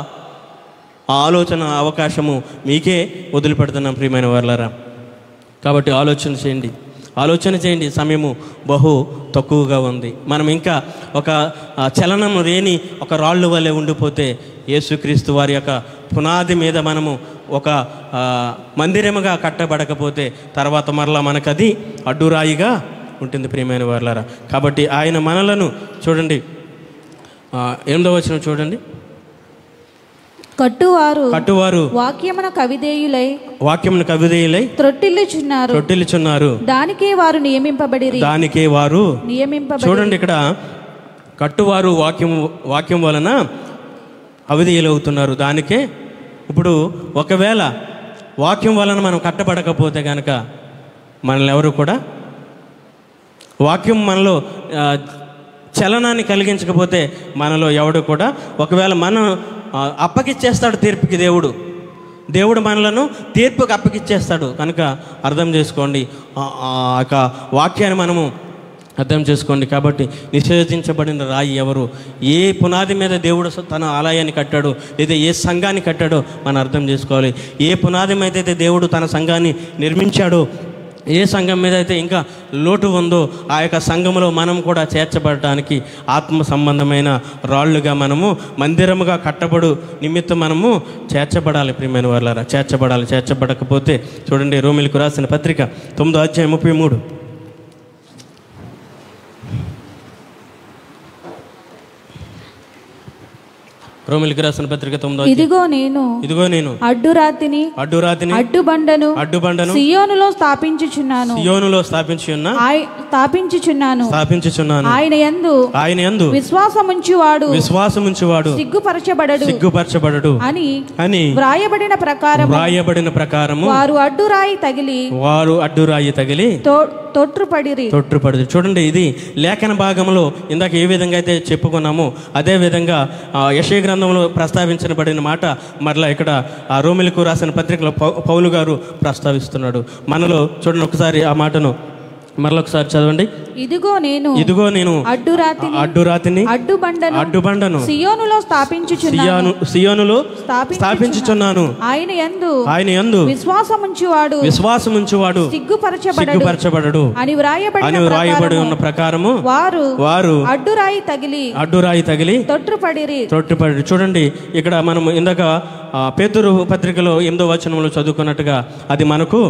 ఆ ఆలోచన అవకాశము మీకే వదిలిపెడుతున్నాం ప్రియమైన వారలారా. కాబట్టి ఆలోచన చేయండి. సమయము బహు తక్కువగా ఉంది. మనం ఇంకా ఒక చలనం లేని ఒక రాళ్ళు వలె ఉండిపోతే, యేసుక్రీస్తు వారి యొక్క పునాది మీద మనము ఒక మందిరముగా కట్టబడకపోతే తర్వాత మరలా మనకది అడ్డురాయిగా ఉంటుంది ప్రియమైన వారలారా. కాబట్టి ఆయన మనలను చూడండి, 8వ వచనం చూడండి. కట్టువారు వాక్యమున కవిదేయులై త్రొట్టిల్లుచున్నారు, దానికే వారు నియమింపబడిరి. చూడండి, ఇక్కడ కట్టువారు వాక్యం వలన అవిధేయులు అవుతున్నారు. దానికే ఇప్పుడు ఒకవేళ వాక్యం వలన మనం కట్టబడకపోతే కనుక మనల్ని ఎవరు కూడా వాక్యం మనలో చలనాన్ని కలిగించకపోతే మనలో ఎవడు కూడా, ఒకవేళ మనం అప్పగిచ్చేస్తాడు తీర్పుకి, దేవుడు మనలను తీర్పుకి అప్పగిచ్చేస్తాడు. కనుక అర్థం చేసుకోండి, ఆ వాక్యాన్ని మనము అర్థం చేసుకోండి. కాబట్టి నిషేధించబడిన రాయి ఎవరు, ఏ పునాది మీద దేవుడు తన ఆలయాన్ని కట్టాడు, లేదా ఏ సంఘాన్ని కట్టాడో మనం అర్థం చేసుకోవాలి. ఏ పునాది మీద అయితే దేవుడు తన సంఘాన్ని నిర్మించాడో, ఏ సంఘం మీద అయితే ఇంకా లోటు ఉందో ఆ యొక్క సంఘంలో మనం కూడా చేర్చబడటానికి ఆత్మ సంబంధమైన రాళ్ళుగా మనము మందిరముగా కట్టబడు నిమిత్తం మనము చేర్చబడాలి. ప్రియమైన వాళ్ళారా, చేర్చబడకపోతే చూడండి, రోమీయులకు రాసిన పత్రిక 9వ అధ్యాయం 33. రోమీయులకు రాసిన పత్రిక 9వ అధ్యాయం. ఇదిగో నేను అడ్డురాతిని అడ్డుబండను సియోనులో స్థాపించుచున్నాను ఆయన యందు విశ్వాసముంచువాడు సిగ్గుపరచబడడు అని వ్రాయబడిన ప్రకారము వారు అడ్డురాయి తగిలి తొట్రుపడిరి. చూడండి, ఇది లేఖన భాగంలో ఇందాక ఏ విధంగా అయితే చెప్పుకున్నామో అదే విధంగా యెషయా గ్రంథంలో ప్రస్తావించబడిన మాట మరలా ఇక్కడ రోమీయులకు రాసిన పత్రికలో పౌలు గారు ప్రస్తావిస్తున్నాడు. మనలో చూడండి, ఒకసారి ఆ మాటను మరొకసారి చదవండి. ఇదిగో నేను అడ్డురాతిని అడ్డుబండను సియోనులో స్థాపించుచున్నాను ఆయన యందు విశ్వాసముంచువాడు సిగ్గుపరచబడడు అని వ్రాయబడి ఉన్న ప్రకారము వారు అడ్డురాయి తగిలి తొట్రుపడిరి. చూడండి, ఇక్కడ మనం ఇందాక పేతురు పత్రికలో 8వ వచనంలో చదువుకున్నట్టుగా అది మనకు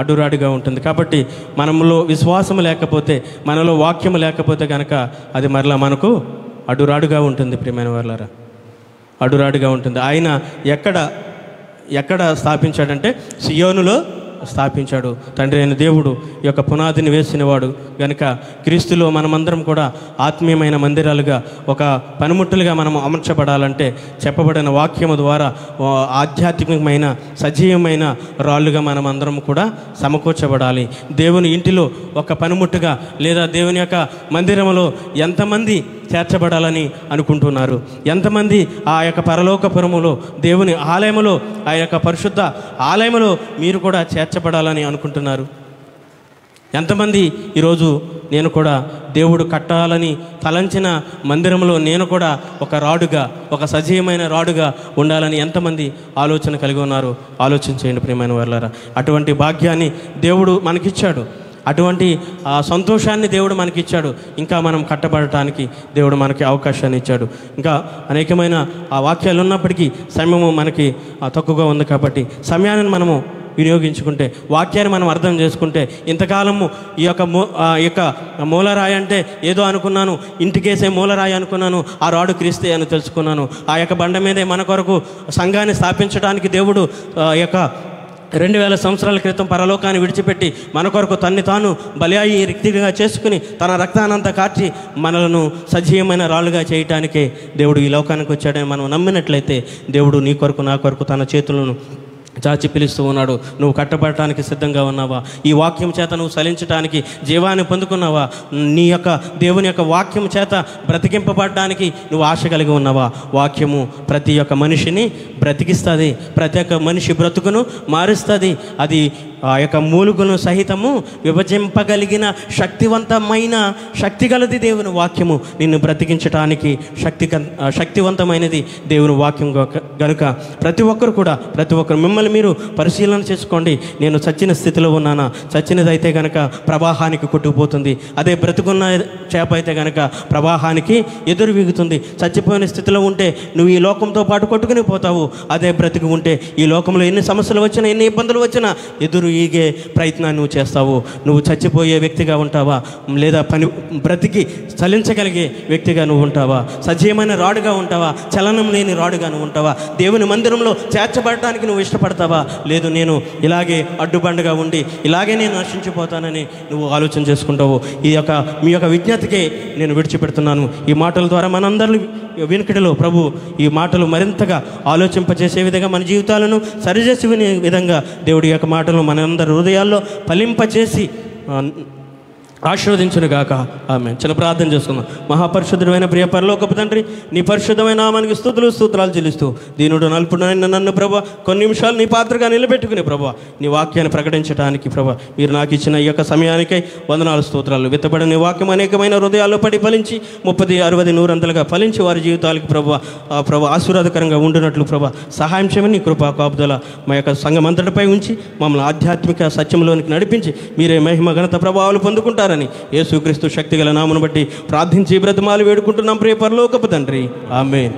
అడ్డురాడిగా ఉంటుంది. కాబట్టి మనలో విశ్వాసం లేకపోతే, మనలో వాక్యం లేకపోతే కనుక అది మరలా మనకు అడ్డురాడుగా ఉంటుంది. ప్రియమైన వాళ్ళారా, అడ్డురాడుగా ఉంటుంది. ఆయన ఎక్కడ స్థాపించాడంటే సియోనులో స్థాపించాడు. తండ్రి అయిన దేవుడు ఈ యొక్క పునాదిని వేసినవాడు గనుక క్రీస్తులో మనమందరం కూడా ఆత్మీయమైన మందిరాలుగా, ఒక పనిముట్టులుగా మనం అమర్చబడాలంటే చెప్పబడిన వాక్యము ద్వారా ఆధ్యాత్మికమైన సజీవమైన రాళ్ళుగా మనం అందరం కూడా సమకూర్చబడాలి. దేవుని ఇంటిలో ఒక పనిముట్టుగా లేదా దేవుని యొక్క మందిరంలో ఎంతమంది చేర్చబడాలని అనుకుంటున్నారు? ఎంతమంది ఆ యొక్క పరలోకపురములో దేవుని ఆలయములో, ఆ యొక్క పరిశుద్ధ ఆలయములో మీరు కూడా చేర్చబడాలని అనుకుంటున్నారు? ఎంతమంది ఈరోజు నేను కూడా దేవుడు కట్టాలని తలంచిన మందిరంలో నేను కూడా ఒక రాడుగా, ఒక సజీవమైన రాడుగా ఉండాలని ఎంతమంది ఆలోచన కలిగి ఉన్నారు? ఆలోచించేయండి ప్రియమైన వారలారా. అటువంటి భాగ్యాన్ని దేవుడు మనకిచ్చాడు, అటువంటి సంతోషాన్ని దేవుడు మనకిచ్చాడు. ఇంకా మనం కట్టబడటానికి దేవుడు మనకి అవకాశాన్ని ఇచ్చాడు. ఇంకా అనేకమైన ఆ వాక్యాలు ఉన్నప్పటికీ సమయము మనకి తక్కువగా ఉంది. కాబట్టి సమయాన్ని మనము వినియోగించుకుంటే, వాక్యాన్ని మనం అర్థం చేసుకుంటే, ఇంతకాలము ఈ యొక్క మూలరాయి అంటే ఏదో అనుకున్నాను, ఇంటికేసే మూలరాయి అనుకున్నాను, ఆ రాడు క్రీస్తే అని తెలుసుకున్నాను. ఆ యొక్క బండ మీదే మన కొరకు సంఘాన్ని స్థాపించడానికి దేవుడు యొక్క 2000 సంవత్సరాల క్రితం పరలోకాన్ని విడిచిపెట్టి మన కొరకు తన్ని తాను బలియాయి రిక్తిగా చేసుకుని తన రక్తానంతా కార్చి మనలను సజీవమైన రాళ్ళుగా చేయటానికే దేవుడు ఈ లోకానికి వచ్చాడని మనం నమ్మినట్లయితే దేవుడు నీ కొరకు నా కొరకు తన చేతులను చాచి పిలుస్తూ ఉన్నాడు. నువ్వు కట్టబడటానికి సిద్ధంగా ఉన్నావా? ఈ వాక్యం చేత నువ్వు సలించడానికి, జీవాన్ని పొందుకున్నావా? నీ యొక్క దేవుని యొక్క వాక్యం చేత బ్రతికింపబడడానికి నువ్వు ఆశ కలిగి ఉన్నావా? వాక్యము ప్రతి ఒక్క మనిషిని బ్రతికిస్తుంది, ప్రతి ఒక్క మనిషి బ్రతుకును మారుస్తుంది. అది ఆ యొక్క మూలుగును సహితము విభజింపగలిగిన శక్తివంతమైన శక్తిగలది దేవుని వాక్యము. నిన్ను బ్రతికించడానికి శక్తివంతమైనది దేవుని వాక్యం గనుక ప్రతి ఒక్కరు మిమ్మల్ని మీరు పరిశీలన చేసుకోండి. నేను చచ్చిన స్థితిలో ఉన్నానా? చచ్చినదైతే కనుక ప్రవాహానికి కొట్టుకుపోతుంది. అదే బ్రతుకున్న చేప అయితే కనుక ప్రవాహానికి ఎదురు వీగుతుంది. చచ్చిపోయిన స్థితిలో ఉంటే నువ్వు ఈ లోకంతో పాటు కొట్టుకుని పోతావు. అదే బ్రతికి ఉంటే ఈ లోకంలో ఎన్ని సమస్యలు వచ్చినా, ఎన్ని ఇబ్బందులు వచ్చినా ఎదురు ఈగే ప్రయత్నాన్ని నువ్వు చేస్తావు. నువ్వు చచ్చిపోయే వ్యక్తిగా ఉంటావా, లేదా బ్రతికి చలించగలిగే వ్యక్తిగా నువ్వు ఉంటావా? సజీవమైన రాడుగా ఉంటావా? చలనం లేని రాడుగా నువ్వు ఉంటావా? దేవుని మందిరంలో చేర్చబడటానికి నువ్వు ఇష్టపడతావా? లేదు, నేను ఇలాగే అడ్డుబండగా ఉండి ఇలాగే నేను నశించిపోతానని నువ్వు ఆలోచన చేసుకుంటావు. మీ యొక్క విజ్ఞతకే నేను విడిచిపెడుతున్నాను. ఈ మాటల ద్వారా మనందరి వెనుకడిలో ప్రభు ఈ మాటలు మరింతగా ఆలోచింపచేసే విధంగా, మన జీవితాలను సరిచేసే విధంగా దేవుడి యొక్క మాటలు మనందరి హృదయాల్లో ఫలింపచేసి ఆశీర్వదించును గాక. ఆమేన్. చిన్న ప్రార్థన చేసుకుందాం. మహాపరిశుద్ధుడైన ప్రియ పరలోకపు తండ్రి, నీ పరిశుద్ధమైన నామానికి స్తోత్రాలు చెల్లిస్తూ దీనుడు నలుపుడైన నన్ను ప్రభా కొన్ని నిమిషాలు నీ పాత్రగా నిలబెట్టుకుని ప్రభా నీ వాక్యాన్ని ప్రకటించడానికి ప్రభా మీరు నాకు ఇచ్చిన ఈ యొక్క సమయానికై వందనాలు స్తోత్రాలు. విత్తబడిన వాక్యం అనేకమైన హృదయాల్లో పడి ఫలించి 30, 60, 100 ఫలించి వారి జీవితాలకి ప్రభా ఆశీర్వాదకరంగా ఉండినట్లు ప్రభా సహాయం చేయమని నీ కృపా కాపుదల మా యొక్క సంఘం అంతటిపై ఉంచి మమ్మల్ని ఆధ్యాత్మిక సత్యంలోనికి నడిపించి మీరే మహిమ ఘనత ప్రభావాలు పొందుకుంటారు యేసుక్రీస్తు శక్తిగల నామమును బట్టి ప్రార్థించి బ్రతిమాలి వేడుకుంటున్నాం ప్రియ పరలోకపు తండ్రి. ఆమేన్.